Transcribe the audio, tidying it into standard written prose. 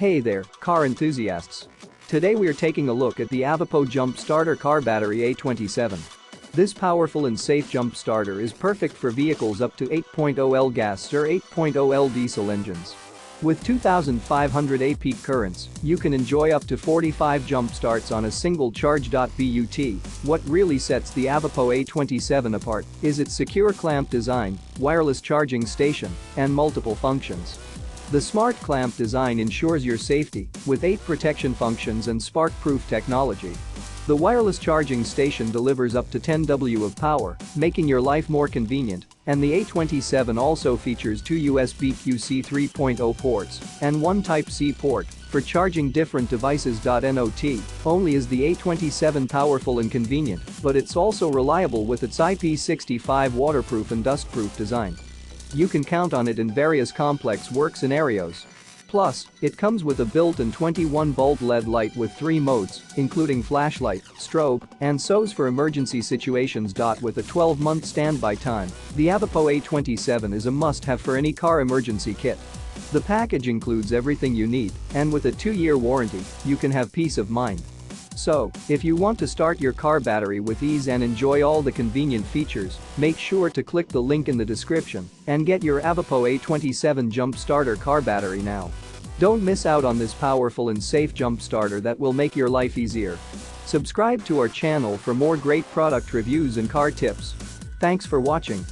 Hey there, car enthusiasts. Today we're taking a look at the AVAPOW Jump Starter Car Battery A27. This powerful and safe jump starter is perfect for vehicles up to 8.0L gas or 8.0L diesel engines. With 2,500 A peak currents, you can enjoy up to 45 jump starts on a single charge. But what really sets the AVAPOW A27 apart is its secure clamp design, wireless charging station, and multiple functions. The smart clamp design ensures your safety with 8 protection functions and spark-proof technology. The wireless charging station delivers up to 10 W of power, making your life more convenient, and the A27 also features 2 USB QC 3.0 ports and 1 Type-C port for charging different devices. Not only is the A27 powerful and convenient, but it's also reliable with its IP65 waterproof and dustproof design. You can count on it in various complex work scenarios. Plus, it comes with a built-in 21-volt LED light with 3 modes, including flashlight, strobe, and SOS for emergency situations. With a 12-month standby time, the AVAPOW A27 is a must-have for any car emergency kit. The package includes everything you need, and with a 2-year warranty, you can have peace of mind. So, if you want to start your car battery with ease and enjoy all the convenient features, make sure to click the link in the description and get your AVAPOW A27 Jump Starter car battery now. Don't miss out on this powerful and safe jump starter that will make your life easier. Subscribe to our channel for more great product reviews and car tips. Thanks for watching.